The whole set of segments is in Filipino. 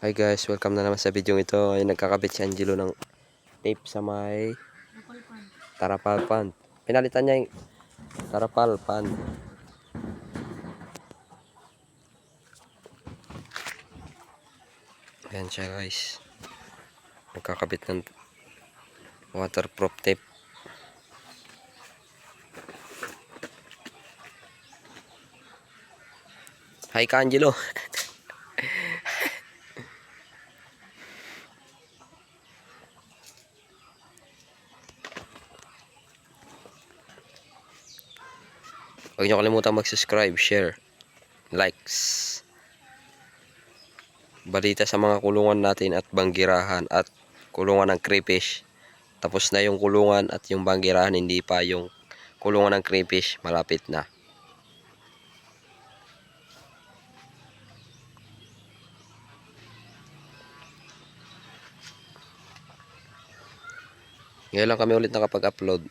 Hi guys, welcome na naman sa video ito. Ay nagkakabit si Angelo ng tape sa may Tarapal Pond. Pinalitan niya yung Tarapal Pond. Ayan siya guys. Nagkakabit ng waterproof tape. Hi ka Angelo. Huwag niyo kalimutan mag-subscribe, share, likes. Balita sa mga kulungan natin at banggirahan at kulungan ng crayfish. Tapos na yung kulungan at yung banggirahan, hindi pa yung kulungan ng crayfish, malapit na. Ngayon lang kami ulit nakapag-upload.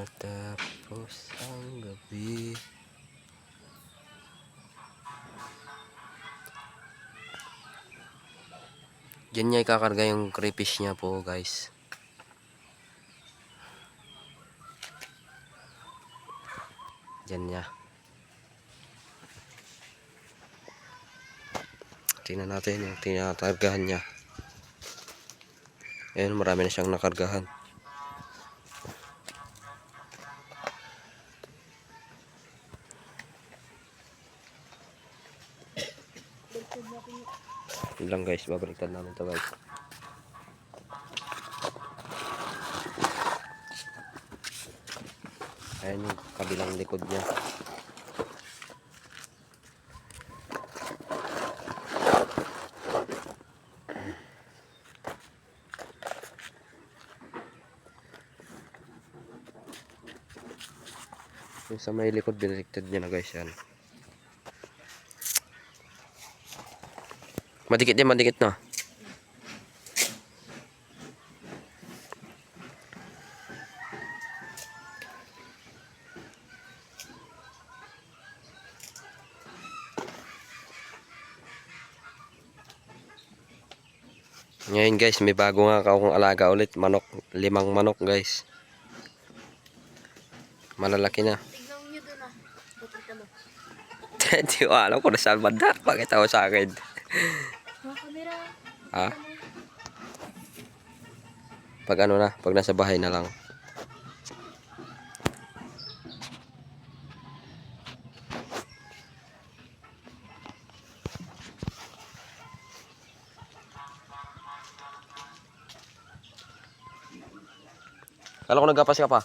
Matapos ang gabi. Diyan niya ikakarga yung crayfish niya po guys. Diyan niya. Tingnan natin yung tinatargahan niya. Ayan, marami na siyang nakargahan. Yun lang guys, babaliktad namin to guys. Ayan yung kabilang likod niya. Yung sa may likod, binaliktad niya na guys yan. Madikit din, madikit na. Ngayon guys, may bago nga akong alaga ulit. Manok, 5 manok guys. Malalaki na. Tignan nyo doon ah. Pakita mo. Hindi ko alam kung nasaan banda. Pakita mo sa akin. Mga kamera. Ha? Pag ano na, pag nasa bahay na lang. Kala ko nagkapas ka pa.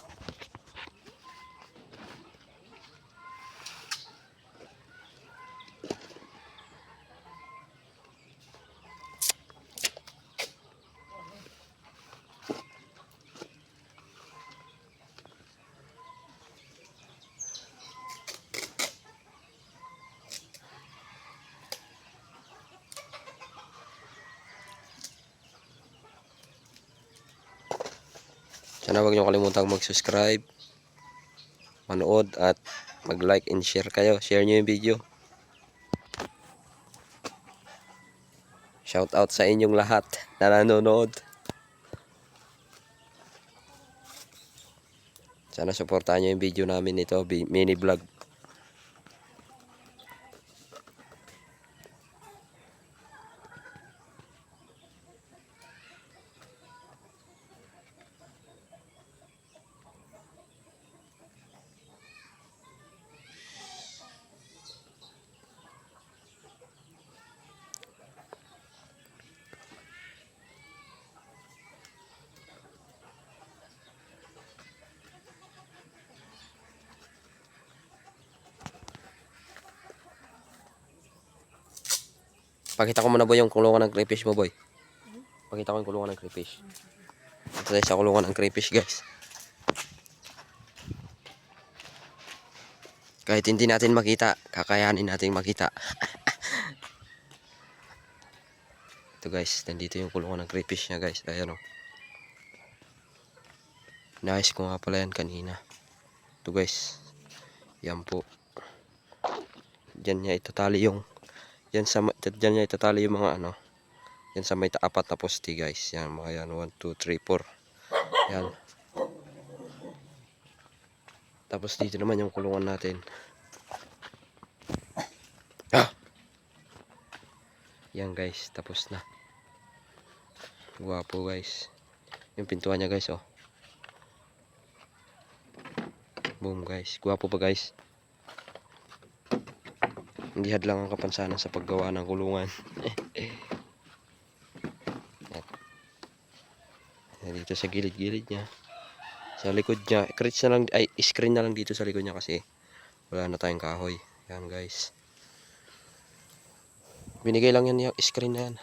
Sana huwag niyo kalimutang mag-subscribe, manood at mag-like and share kayo. Share niyo yung video. Shout out sa inyong lahat na nanonood. Sana suportahan niyo yung video namin ito, mini vlog. Pakita ko muna boy yung kulungan ng crayfish mo boy. Pakita ko yung kulungan ng crayfish. Ito tayo sa kulungan ng crayfish guys. Kahit hindi natin makita, kakayanin natin makita. Ito guys, nandito yung kulungan ng crayfish niya guys. Ayan o. Nice ko nga pala yan kanina. Ito guys. Yan po. Diyan niya itatali yung diyan niya itatali yung mga ano. Yan sa may apat na poste guys. Yan mga yan 1 2 3 4. Yan. Tapos dito naman yung kulungan natin. Ah. Yan guys, tapos na. Guwapo guys. Yung pintuan niya guys oh. Boom guys. Guwapo pa guys. Hindi hadlang ang kapansanan sa paggawa ng kulungan. Dito sa gilid-gilid niya. Sa likod niya, screen na lang dito sa likod niya kasi wala na tayong kahoy. Yan guys. Binigay lang yan yung screen na yan.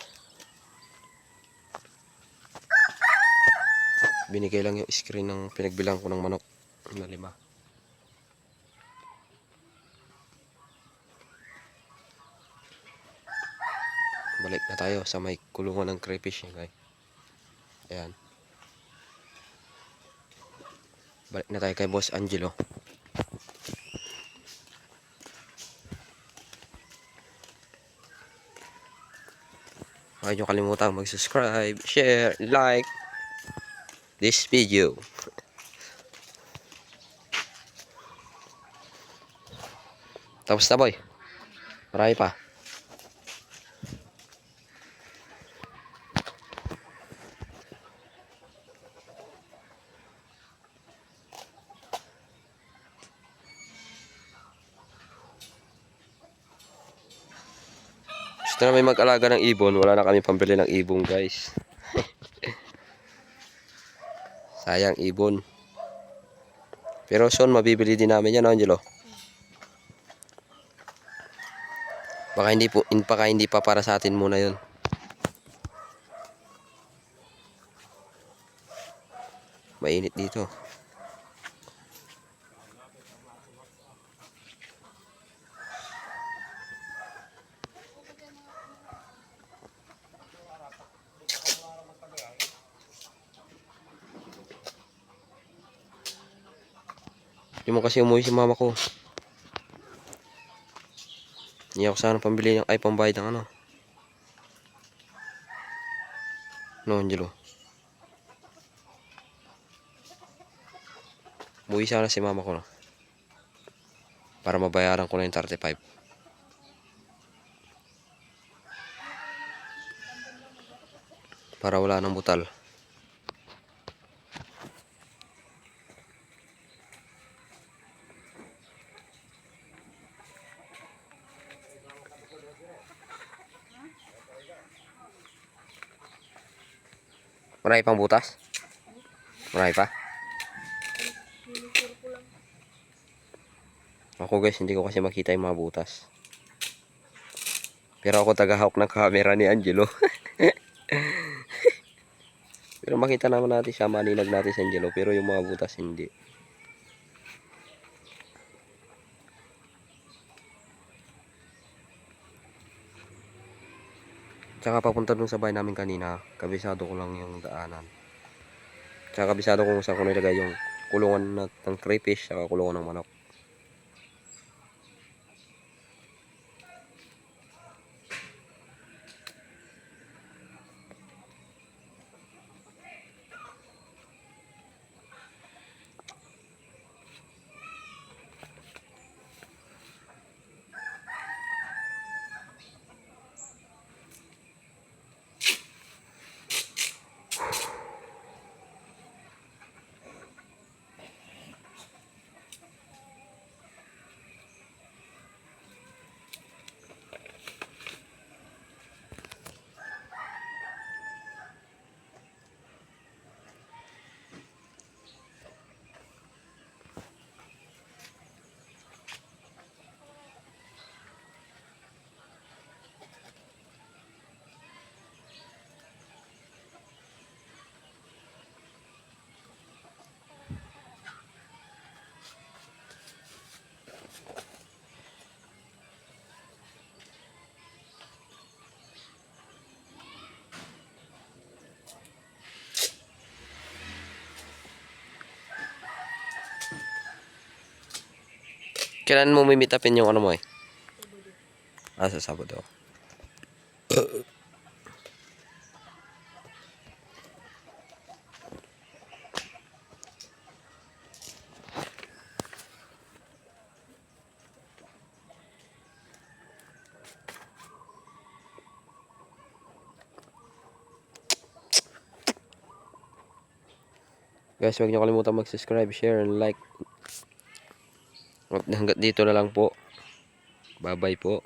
Binigay lang yung screen ng pinagbilang ko ng manok na 5. Balik na tayo sa may kulungan ng crayfish niya guys. Ayan. Balik na tayo kay Boss Angelo. Huwag niyo kalimutan mag-subscribe, share, like this video. Tapos na boy. Marami pa. Gusto na may mag-alaga ng ibon, wala na kami pambili ng ibon guys. Sayang ibon. Pero soon mabibili din namin yan, Angelo. Baka hindi pa para sa atin muna 'yon. Mainit dito. Hindi mo kasi umuwi si mama ko. Hindi ako sana pambili ng pambayad ng ano. No, Angelo. Umuwi sana si mama ko no. Para mabayaran ko na yung 35. Para wala nang butal. Marami pang butas? Marami pa? Ako guys, hindi ko kasi makita yung mga butas. Pero ako tagahawak ng camera ni Angelo. Pero makita naman natin siya, maninag natin si Angelo. Pero yung mga butas hindi. Tsaka papunta dun sa bahay namin kanina, kabisado ko lang yung daanan. Tsaka kabisado ko kung saan ko nilagay yung kulungan ng crayfish, tsaka kulungan ng manok. Kailan mo may meet upin yung ano mo eh? Ah, sa Sabado. Guys, huwag niyo kalimutan mag-subscribe, share, and like. Hanggat dito na lang po. Bye-bye po.